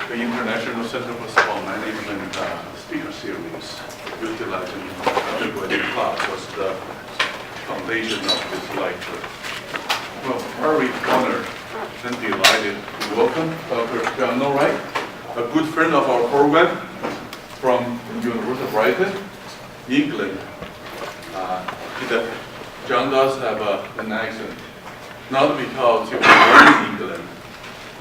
the International Center for Sport Management speaker series, utilizing undergraduate class was the foundation of this lecture. Well, very honored and delighted to welcome Dr. John Nauright, a good friend of our program from the University of Brighton, England. John does have an accent, not because he was born in England.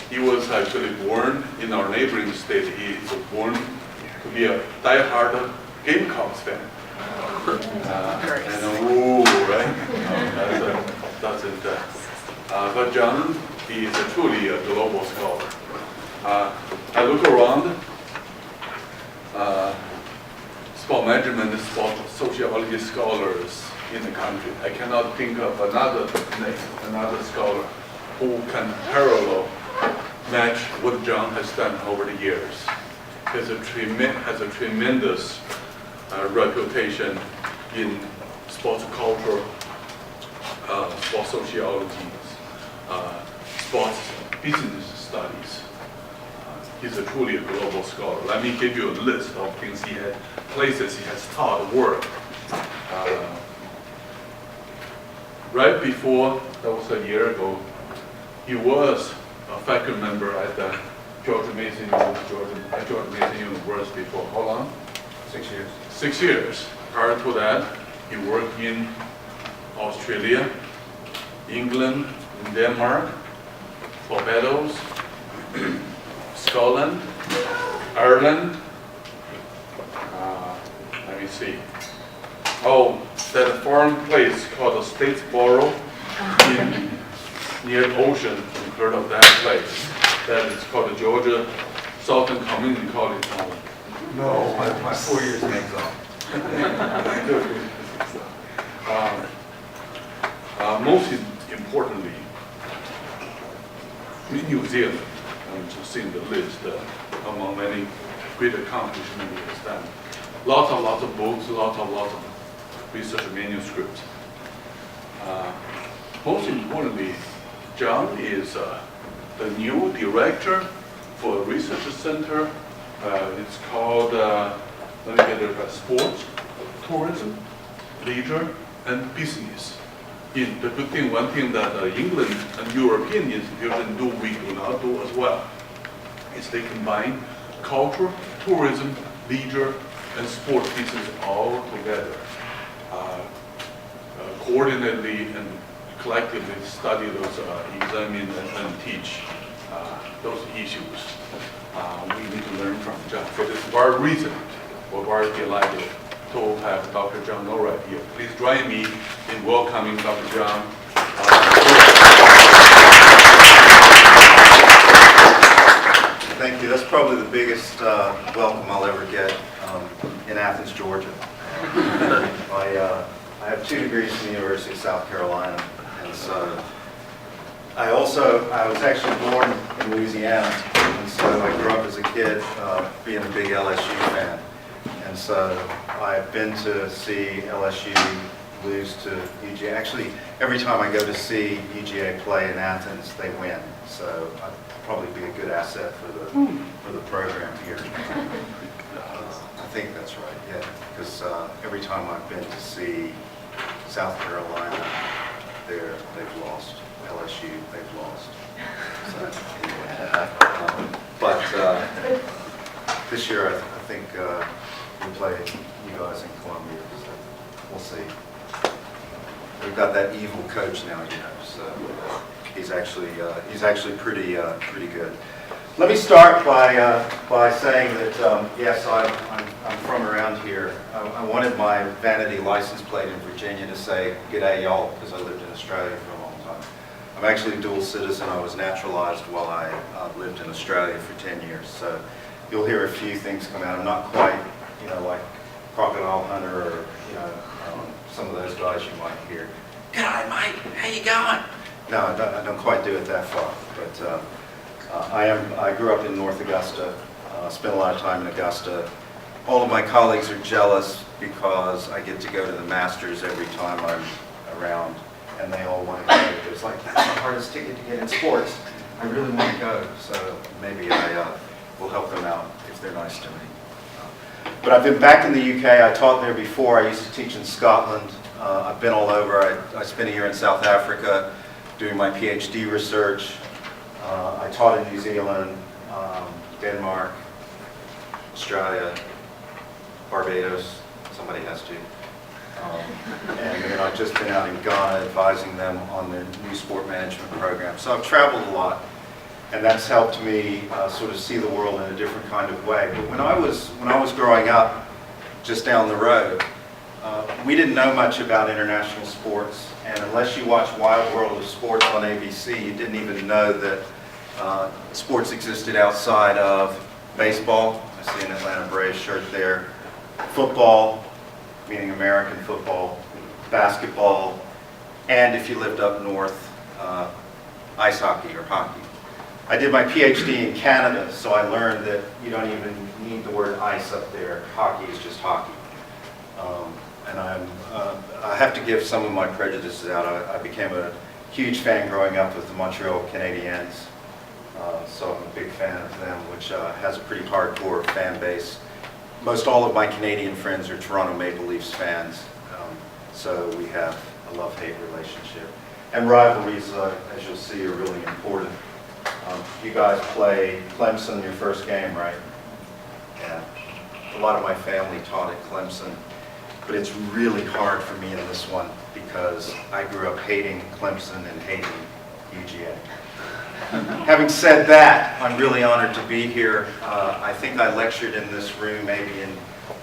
He was actually born in our neighboring state. He was born to be a diehard Gamecocks fan. But John, he is truly a global scholar. I look around, sport management, sport sociology scholars in the country. I cannot think of another scholar who can parallel match what John has done over the years. He has a tremendous reputation in sports culture, sports sociology, sports business studies. He's truly a global scholar. Let me give you a list of things places he has taught work. Right before, that was a year ago, he was a faculty member at the George Mason University for how long? 6 years. 6 years. Prior to that, he worked in Australia, England, Denmark, Barbados, Scotland, Ireland. Let me see. Oh, that foreign place called the Statesboro near the ocean. You've heard of that place? That is called the Georgia Southern Community College. No, my 4 years in exile. Most importantly, in New Zealand, I'm just seeing the list among many great accomplishments he has done. Lots of books, lots of research manuscripts. Most importantly, John is the new director for a research center. It's called, let me get it right, Sports, Tourism, Leisure, and Business. The good thing, one thing that England and European institutions do, we do not do as well, is they combine culture, tourism, leisure, and sports business all together. Coordinately and collectively study those, examine and teach those issues. We need to learn from John. For this very reason, we're very delighted to have Dr. John Nauright here. Please join me in welcoming Dr. John. Thank you. That's probably the biggest welcome I'll ever get in Athens, Georgia. I have 2 degrees from the University of South Carolina, and so I was actually born in Louisiana, and so I grew up as a kid being a big LSU fan. And so I've been to see LSU lose to UGA. Actually, every time I go to see UGA play in Athens, they win. So I'd probably be a good asset for the program here. I think that's right, yeah. Because every time I've been to see South Carolina, they've lost. LSU, they've lost. So anyway, but this year I think we play you guys in Columbia, so we'll see. We've got that evil coach now, so he's actually pretty good. Let me start by saying that yes, I'm from around here. I wanted my vanity license plate in Virginia to say "G'day y'all" because I lived in Australia for a long time. I'm actually a dual citizen. I was naturalized while I lived in Australia for 10 years. So you'll hear a few things come out. I'm not quite, like Crocodile Hunter or, some of those guys you might hear. "G'day, mate. How you going?" No, I don't quite do it that far. But I grew up in North Augusta. Spent a lot of time in Augusta. All of my colleagues are jealous because I get to go to the Masters every time I'm around, and they all want to go. It's like, that's the hardest ticket to get in sports. I really want to go, so maybe I will help them out if they're nice to me. But I've been back in the UK. I taught there before. I used to teach in Scotland. I've been all over. I spent a year in South Africa doing my PhD research. I taught in New Zealand, Denmark, Australia, Barbados. Somebody has to. And then I've just been out in Ghana advising them on their new sport management program. So I've traveled a lot, and that's helped me sort of see the world in a different kind of way. But when I was growing up, just down the road, we didn't know much about international sports, and unless you watch Wild World of Sports on ABC, you didn't even know that sports existed outside of baseball. I see an Atlanta Braves shirt there. Football, meaning American football, basketball, and if you lived up north, ice hockey or hockey. I did my PhD in Canada, so I learned that you don't even need the word ice up there. Hockey is just hockey. And I have to give some of my prejudices out. I became a huge fan growing up with the Montreal Canadiens, so I'm a big fan of them, which has a pretty hardcore fan base. Most all of my Canadian friends are Toronto Maple Leafs fans, so we have a love-hate relationship. And rivalries, as you'll see, are really important. You guys play Clemson your first game, right? Yeah. A lot of my family taught at Clemson, but it's really hard for me in this one because I grew up hating Clemson and hating UGA. Having said that, I'm really honored to be here. I think I lectured in this room maybe in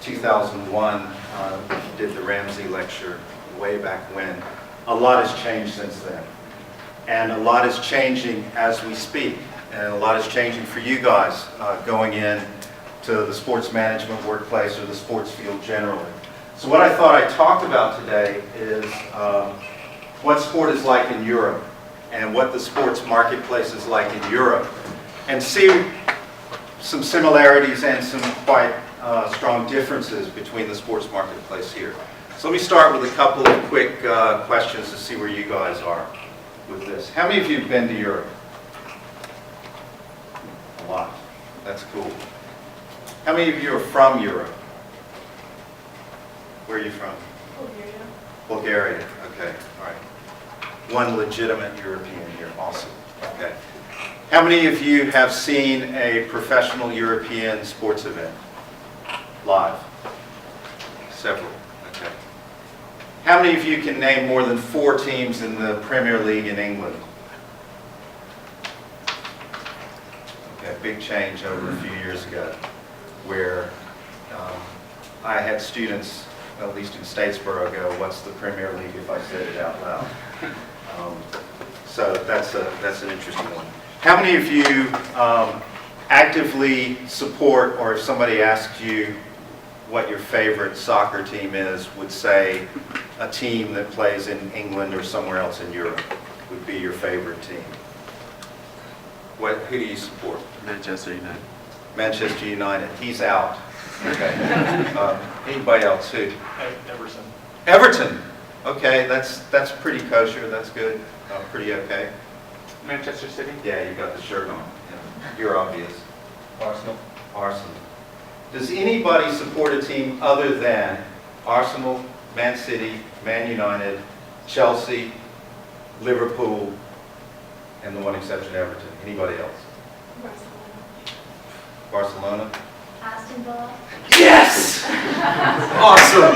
2001. Did the Ramsey lecture way back when. A lot has changed since then. And a lot is changing as we speak. And a lot is changing for you guys going in to the sports management workplace or the sports field generally. So what I thought I'd talk about today is what sport is like in Europe and what the sports marketplace is like in Europe, and see some similarities and some quite strong differences between the sports marketplace here. So let me start with a couple of quick questions to see where you guys are with this. How many of you have been to Europe? A lot. That's cool. How many of you are from Europe? Where are you from? Bulgaria. Bulgaria. Okay. All right. One legitimate European here. Awesome. Okay. How many of you have seen a professional European sports event? Live? Several. Okay. How many of you can name more than 4 teams in the Premier League in England? Okay, big change over a few years ago where I had students, at least in Statesboro, go, what's the Premier League if I said it out loud? So that's an interesting one. How many of you actively support, or if somebody asked you what your favorite soccer team is, would say a team that plays in England or somewhere else in Europe would be your favorite team? Who do you support? Manchester United. Manchester United. He's out. Okay. Anybody else? Who? Everton. Everton. Okay, that's pretty kosher. That's good. Pretty okay. Manchester City. Yeah, you got the shirt on. Yeah. You're obvious. Arsenal. Arsenal. Does anybody support a team other than Arsenal, Man City, Man United, Chelsea, Liverpool, and the one exception, Everton? Anybody else? Barcelona? Aston Villa. Yes! Awesome!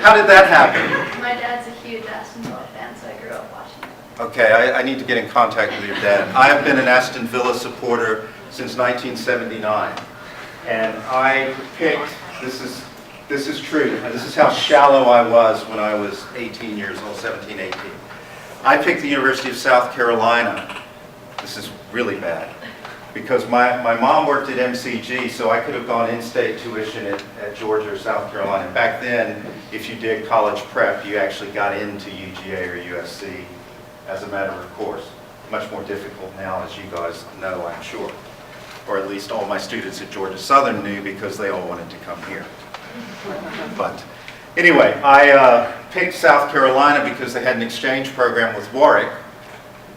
How did that happen? My dad's a huge Aston Villa fan, so I grew up watching it. Okay, I need to get in contact with your dad. I have been an Aston Villa supporter since 1979. And I picked, this is true, and this is how shallow I was when I was 18 years old, 17, 18. I picked the University of South Carolina. This is really bad. Because my mom worked at MCG, so I could have gone in-state tuition at Georgia or South Carolina. Back then, if you did college prep, you actually got into UGA or USC as a matter of course. Much more difficult now, as you guys know, I'm sure. Or at least all my students at Georgia Southern knew because they all wanted to come here. But anyway, I picked South Carolina because they had an exchange program with Warwick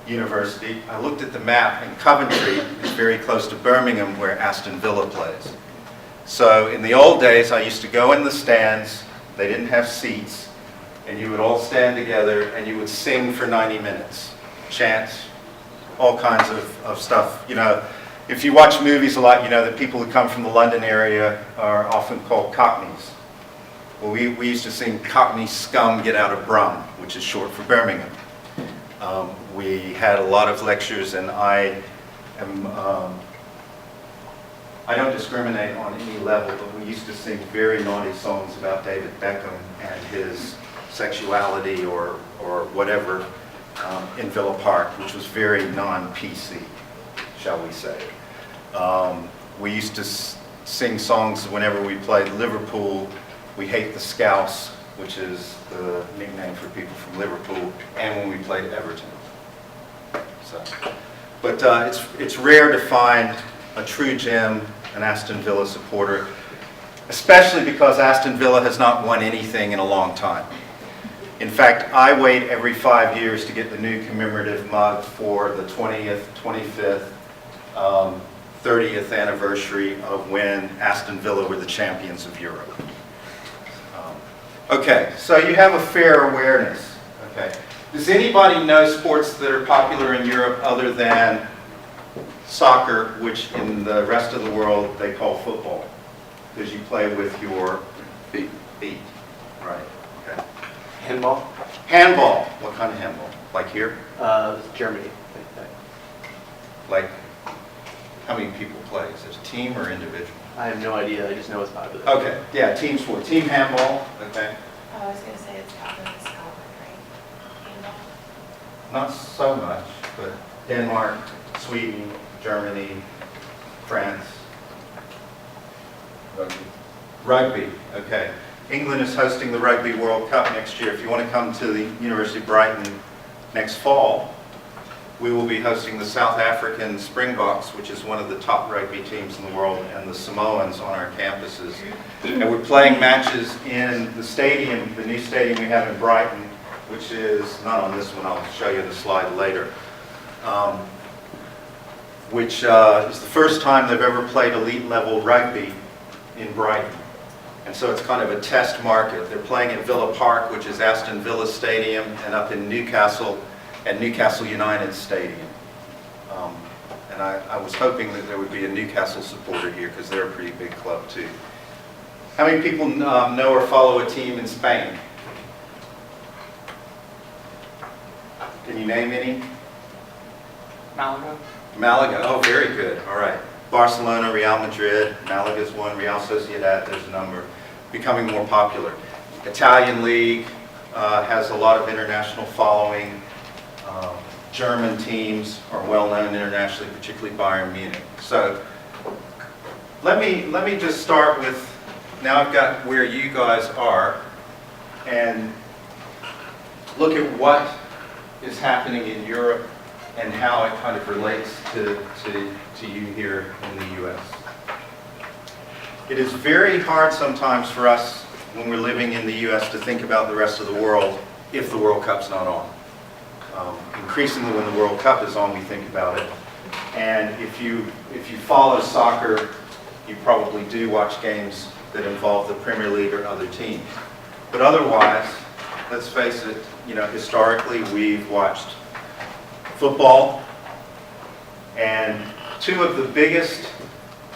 University. I looked at the map, and Coventry is very close to Birmingham where Aston Villa plays. So in the old days, I used to go in the stands, they didn't have seats, and you would all stand together and you would sing for 90 minutes. Chants, all kinds of stuff. You know, if you watch movies a lot, you know that people who come from the London area are often called Cockneys. Well, we used to sing Cockney Scum Get Out of Brum, which is short for Birmingham. We had a lot of lectures, and I don't discriminate on any level, but we used to sing very naughty songs about David Beckham and his sexuality or whatever in Villa Park, which was very non-PC, shall we say. We used to sing songs whenever we played Liverpool. We Hate the Scouse, which is the nickname for people from Liverpool, and when we played Everton. So, but it's rare to find a true gem, an Aston Villa supporter, especially because Aston Villa has not won anything in a long time. In fact, I wait every 5 years to get the new commemorative mug for the 20th, 25th, 30th anniversary of when Aston Villa were the champions of Europe. Okay, so you have a fair awareness. Okay. Does anybody know sports that are popular in Europe other than soccer, which in the rest of the world they call football? Because you play with your feet. Right. Okay. Handball? Handball. What kind of handball? Like here? Germany. Like, how many people play? Is it a team or individual? I have no idea. I just know it's popular. Okay, yeah, team sport. Team handball, okay. Oh, I was going to say it's popular in Scotland, right? Handball? Not so much, but Denmark, Sweden, Germany, France. Rugby, okay. England is hosting the Rugby World Cup next year. If you want to come to the University of Brighton next fall, we will be hosting the South African Springboks, which is one of the top rugby teams in the world, and the Samoans on our campuses. And we're playing matches in the stadium, the new stadium we have in Brighton, which is, not on this one, I'll show you the slide later, which is the first time they've ever played elite level rugby in Brighton. And so it's kind of a test market. They're playing at Villa Park, which is Aston Villa Stadium, and up in Newcastle, at Newcastle United Stadium. And I was hoping that there would be a Newcastle supporter here because they're a pretty big club too. How many people know or follow a team in Spain? Can you name any? Malaga? Malaga, oh very good, all right. Barcelona, Real Madrid, Malaga's one, Real Sociedad, there's a number, becoming more popular. Italian League has a lot of international following. German teams are well known internationally, particularly Bayern Munich. So let me just start with, now I've got where you guys are, and look at what is happening in Europe and how it kind of relates to you here in the U.S. It is very hard sometimes for us when we're living in the U.S. to think about the rest of the world if the World Cup's not on. Increasingly when the World Cup is on, we think about it. And if you follow soccer, you probably do watch games that involve the Premier League or other teams. But otherwise, let's face it, you know, historically we've watched football, and two of the biggest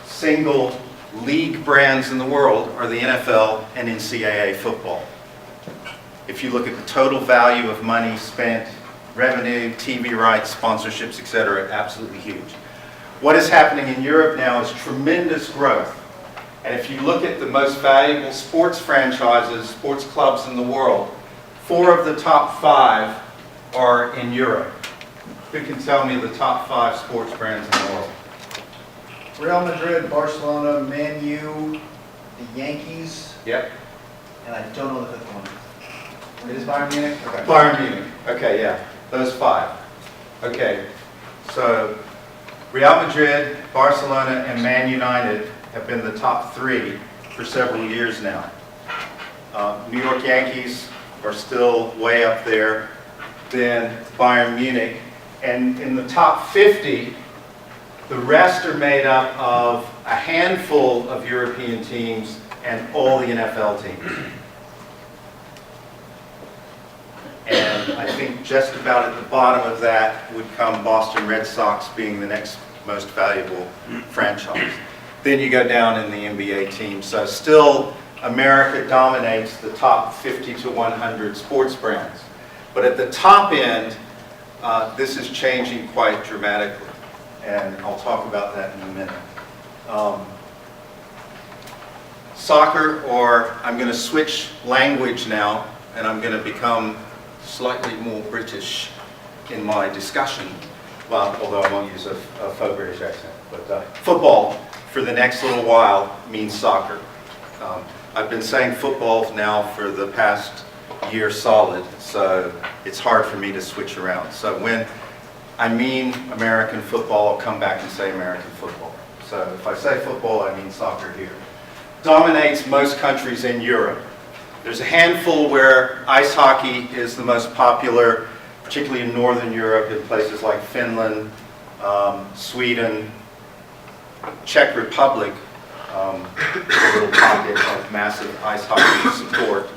single league brands in the world are the NFL and NCAA football. If you look at the total value of money spent, revenue, TV rights, sponsorships, etc., absolutely huge. What is happening in Europe now is tremendous growth. And if you look at the most valuable sports franchises, sports clubs in the world, 4 of the top 5 are in Europe. Who can tell me the top 5 sports brands in the world? Real Madrid, Barcelona, Man U, the Yankees, Yep. and I don't know the 5th one. It is Bayern Munich? Okay. Bayern Munich. Okay, yeah. Those 5. Okay. So Real Madrid, Barcelona, and Man United have been the top 3 for several years now. New York Yankees are still way up there. Then Bayern Munich. And in the top 50, The rest are made up of a handful of European teams and all the NFL teams. And I think just about at the bottom of that would come Boston Red Sox being the next most valuable franchise. Then you go down in the NBA team. So still, America dominates the top 50 to 100 sports brands. But at the top end, this is changing quite dramatically. And I'll talk about that in a minute. Soccer, or I'm going to switch language now, and I'm going to become slightly more British in my discussion. Well, although I won't use a faux British accent. But football, for the next little while, means soccer. I've been saying football now for the past year solid, so it's hard for me to switch around. So when I mean American football, I'll come back and say American football. So if I say football, I mean soccer here. Dominates most countries in Europe. There's a handful where ice hockey is the most popular, particularly in Northern Europe, in places like Finland, Sweden, Czech Republic, a little pocket of massive ice hockey support.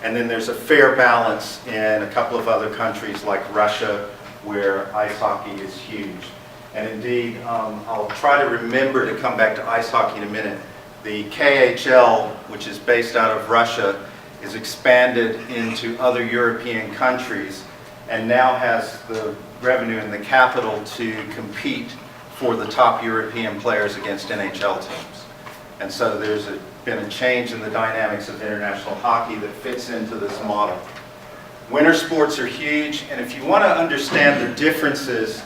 And then there's a fair balance in a couple of other countries like Russia, where ice hockey is huge. And indeed, I'll try to remember to come back to ice hockey in a minute. The KHL, which is based out of Russia, is expanded into other European countries and now has the revenue and the capital to compete for the top European players against NHL teams. And so there's been a change in the dynamics of international hockey that fits into this model. Winter sports are huge, and if you want to understand the differences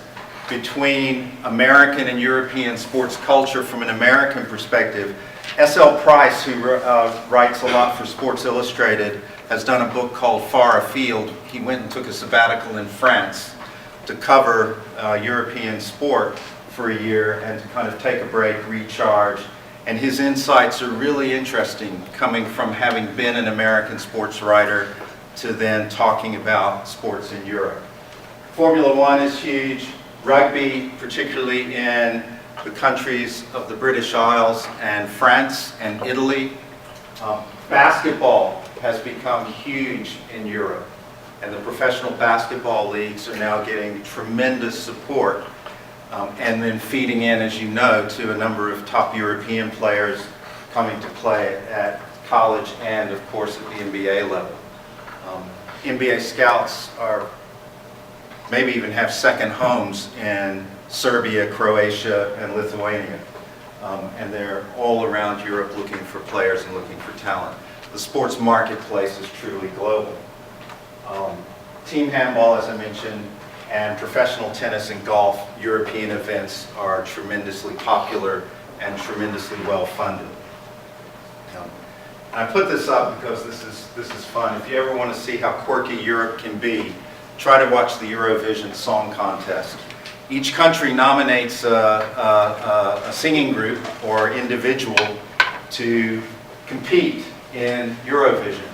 between American and European sports culture from an American perspective, S.L. Price, who writes a lot for Sports Illustrated, has done a book called Far Afield. He went and took a sabbatical in France to cover European sport for a year and to kind of take a break, recharge. And his insights are really interesting, coming from having been an American sports writer to then talking about sports in Europe. Formula One is huge. Rugby, particularly in the countries of the British Isles and France and Italy. Basketball has become huge in Europe, and the professional basketball leagues are now getting tremendous support, and then feeding in, as you know, to a number of top European players coming to play at college and, of course, at the NBA level. NBA scouts are maybe even have second homes in Serbia, Croatia, and Lithuania. And they're all around Europe looking for players and looking for talent. The sports marketplace is truly global. Team handball, as I mentioned, and professional tennis and golf, European events are tremendously popular and tremendously well funded. I put this up because this is fun. If you ever want to see how quirky Europe can be, try to watch the Eurovision Song Contest. Each country nominates a singing group or individual to compete in Eurovision.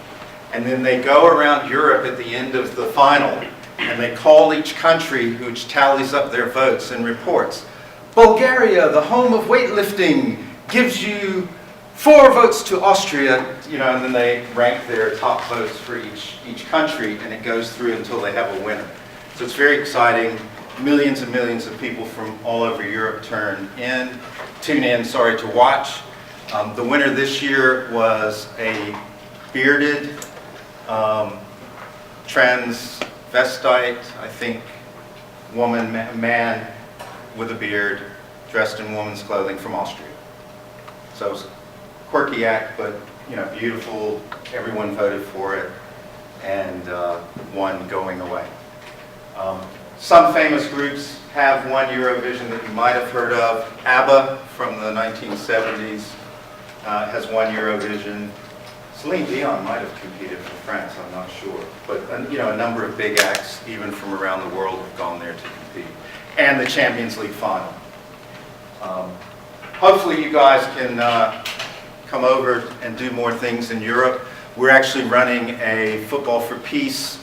And then they go around Europe at the end of the final, and they call each country, which tallies up their votes and reports. Bulgaria, the home of weightlifting, gives you 4 votes to Austria, and then they rank their top votes for each country, and it goes through until they have a winner. So it's very exciting. Millions and millions of people from all over Europe tune in to watch. The winner this year was a bearded transvestite, I think, man with a beard, dressed in woman's clothing from Austria. So it was a quirky act, but beautiful. Everyone voted for it, and one going away. Some famous groups have won Eurovision that you might have heard of. ABBA from the 1970s has won Eurovision. Celine Dion might have competed for France, I'm not sure. But a number of big acts, even from around the world, have gone there to compete. And the Champions League final. Hopefully you guys can come over and do more things in Europe. We're actually running a Football for Peace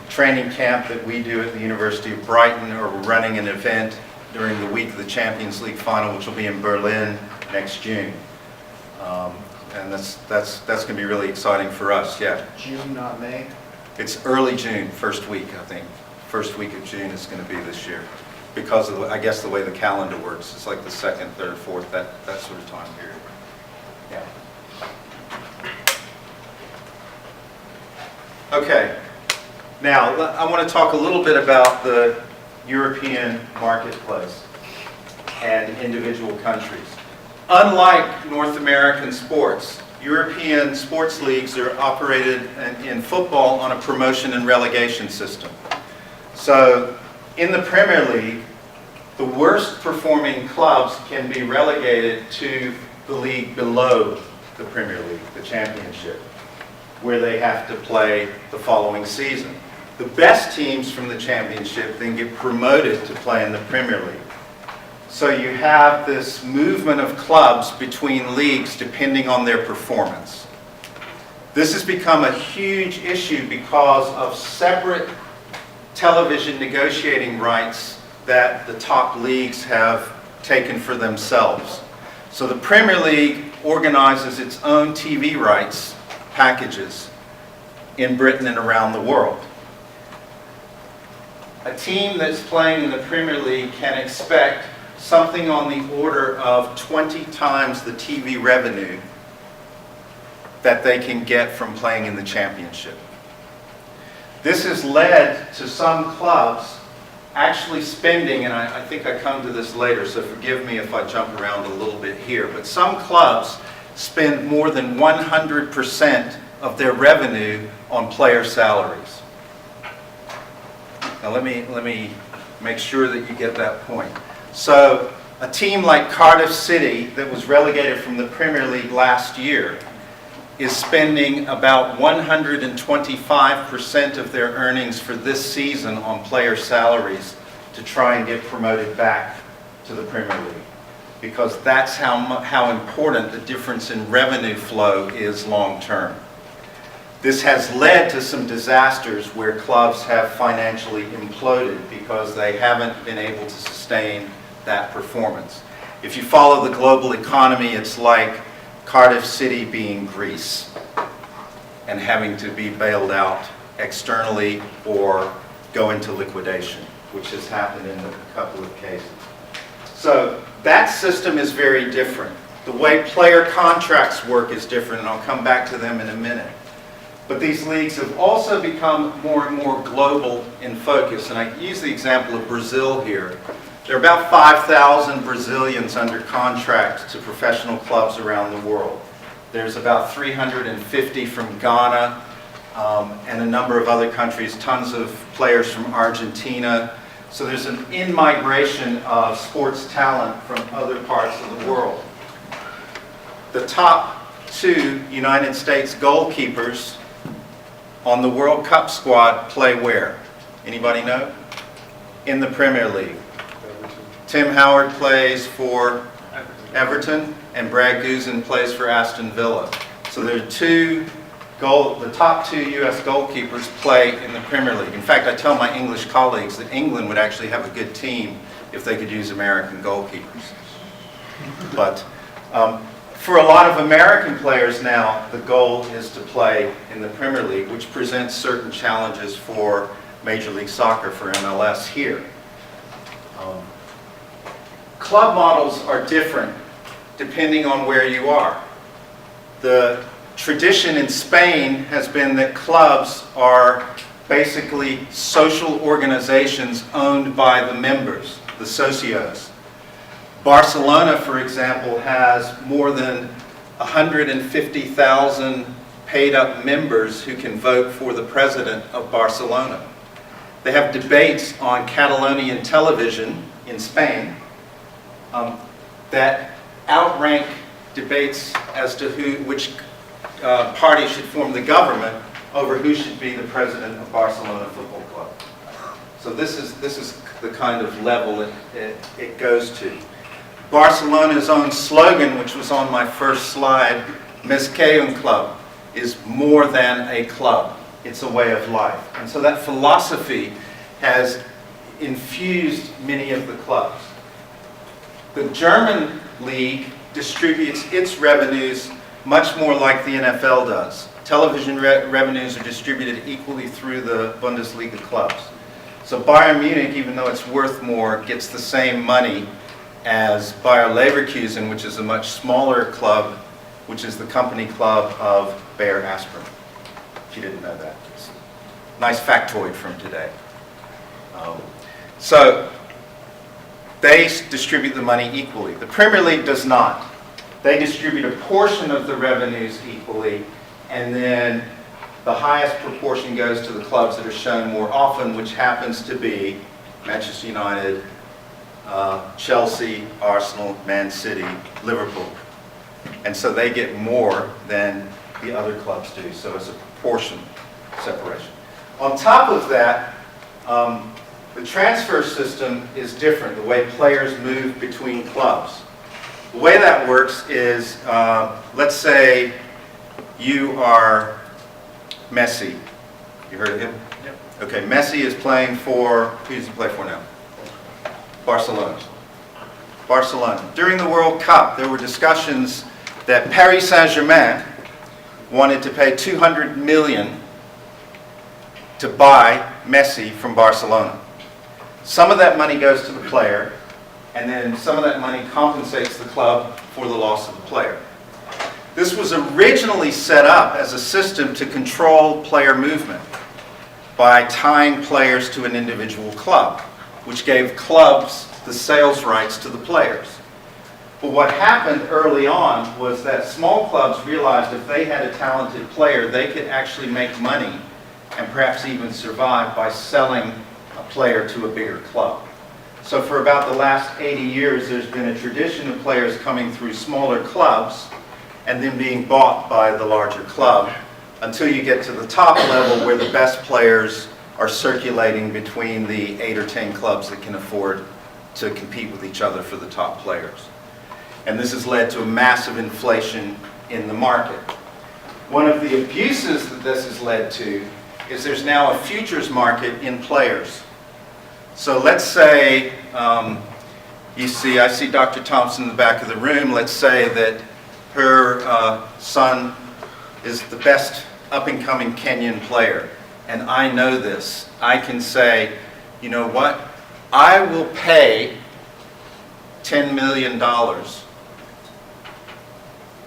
training camp that we do at the University of Brighton, or we're running an event during the week of the Champions League final, which will be in Berlin next June. And that's going to be really exciting for us, yeah. June, not May? It's early June, first week, I think. First week of June is going to be this year. Because of, I guess, the way the calendar works. It's like the second, third, fourth, that sort of time period. Yeah. Okay. Now, I want to talk a little bit about the European marketplace and individual countries. Unlike North American sports, European sports leagues are operated in football on a promotion and relegation system. So, in the Premier League, the worst performing clubs can be relegated to the league below the Premier League, the Championship, where they have to play the following season. The best teams from the Championship then get promoted to play in the Premier League. So you have this movement of clubs between leagues depending on their performance. This has become a huge issue because of separate television negotiating rights that the top leagues have taken for themselves. So the Premier League organizes its own TV rights packages in Britain and around the world. A team that's playing in the Premier League can expect something on the order of 20 times the TV revenue that they can get from playing in the Championship. This has led to some clubs actually spending, and I think I come to this later, so forgive me if I jump around a little bit here, but some clubs spend more than 100% of their revenue on player salaries. Now let me make sure that you get that point. So a team like Cardiff City that was relegated from the Premier League last year is spending about 125% of their earnings for this season on player salaries to try and get promoted back to the Premier League. Because that's how important the difference in revenue flow is long term. This has led to some disasters where clubs have financially imploded because they haven't been able to sustain that performance. If you follow the global economy, it's like Cardiff City being Greece and having to be bailed out externally or go into liquidation, which has happened in a couple of cases. So that system is very different. The way player contracts work is different, and I'll come back to them in a minute. But these leagues have also become more and more global in focus, and I use the example of Brazil here. There are about 5,000 Brazilians under contract to professional clubs around the world. There's about 350 from Ghana and a number of other countries, tons of players from Argentina. So there's an in-migration of sports talent from other parts of the world. The top 2 United States goalkeepers on the World Cup squad play where? Anybody know? In the Premier League. Tim Howard plays for Everton, and Brad Guzan plays for Aston Villa. So there are the top 2 U.S. goalkeepers play in the Premier League. In fact, I tell my English colleagues that England would actually have a good team if they could use American goalkeepers. But for a lot of American players now, the goal is to play in the Premier League, which presents certain challenges for Major League Soccer, for MLS here. Club models are different depending on where you are. The tradition in Spain has been that clubs are basically social organizations owned by the members, the socios. Barcelona, for example, has more than 150,000 paid-up members who can vote for the president of Barcelona. They have debates on Catalonian television in Spain that outrank debates as to which party should form the government over who should be the president of Barcelona Football Club. So this is the kind of level it goes to. Barcelona's own slogan, which was on my first slide, Més que un club, is more than a club. It's a way of life. And so that philosophy has infused many of the clubs. The German league distributes its revenues much more like the NFL does. Television revenues are distributed equally through the Bundesliga clubs. So Bayern Munich, even though it's worth more, gets the same money as Bayer Leverkusen, which is a much smaller club, which is the company club of Bayer Aspirin. If you didn't know that. It's a nice factoid from today. So they distribute the money equally. The Premier League does not. They distribute a portion of the revenues equally, and then the highest proportion goes to the clubs that are shown more often, which happens to be Manchester United, Chelsea, Arsenal, Man City, Liverpool. And so they get more than the other clubs do. So it's a proportion separation. On top of that, the transfer system is different, the way players move between clubs. The way that works is, let's say you are Messi. You heard of him? Yep. Okay, Messi is playing for, who does he play for now? Barcelona. Barcelona. During the World Cup, there were discussions that Paris Saint-Germain wanted to pay 200 million to buy Messi from Barcelona. Some of that money goes to the player, and then some of that money compensates the club for the loss of the player. This was originally set up as a system to control player movement by tying players to an individual club, which gave clubs the sales rights to the players. But what happened early on was that small clubs realized if they had a talented player, they could actually make money and perhaps even survive by selling a player to a bigger club. So for about the last 80 years, there's been a tradition of players coming through smaller clubs and then being bought by the larger club until you get to the top level where the best players are circulating between the 8 or 10 clubs that can afford to compete with each other for the top players. And this has led to a massive inflation in the market. One of the abuses that this has led to is there's now a futures market in players. So let's say, I see Dr. Thompson in the back of the room. Let's say that her son is the best up-and-coming Kenyan player, and I know this. I can say, you know what? I will pay $10 million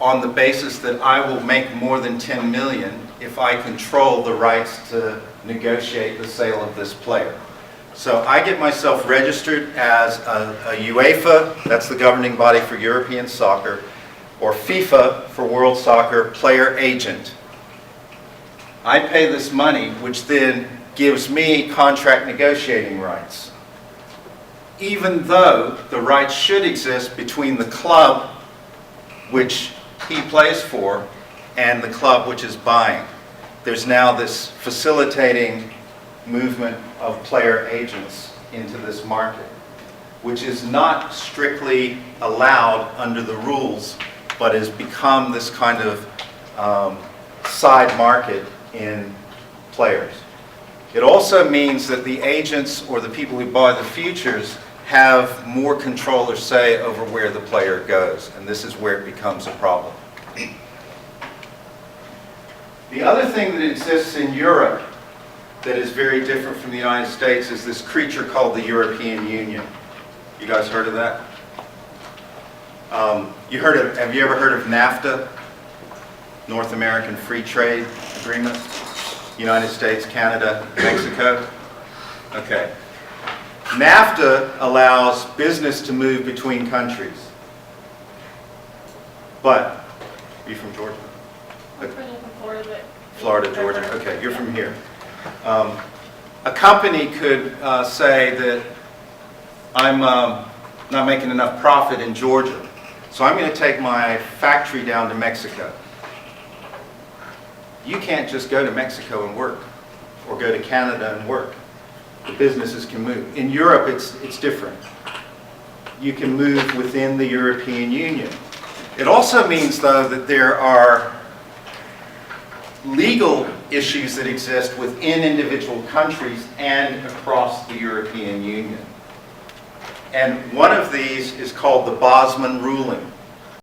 on the basis that I will make more than 10 million if I control the rights to negotiate the sale of this player. So I get myself registered as a UEFA, that's the governing body for European soccer, or FIFA for World Soccer player agent. I pay this money, which then gives me contract negotiating rights, even though the rights should exist between the club which he plays for and the club which is buying. There's now this facilitating movement of player agents into this market, which is not strictly allowed under the rules, but has become this kind of side market in players. It also means that the agents or the people who buy the futures have more control or say over where the player goes, and this is where it becomes a problem. The other thing that exists in Europe that is very different from the United States is this creature called the European Union. You guys heard of that? Have you ever heard of NAFTA? North American Free Trade Agreement? United States, Canada, Mexico? Okay. NAFTA allows business to move between countries. But, are you from Georgia? I'm from Florida, but... Florida, Georgia. Okay, you're from here. A company could say that I'm not making enough profit in Georgia, so I'm going to take my factory down to Mexico. You can't just go to Mexico and work, or go to Canada and work. The businesses can move. In Europe, it's different. You can move within the European Union. It also means, though, that there are legal issues that exist within individual countries and across the European Union. And one of these is called the Bosman ruling.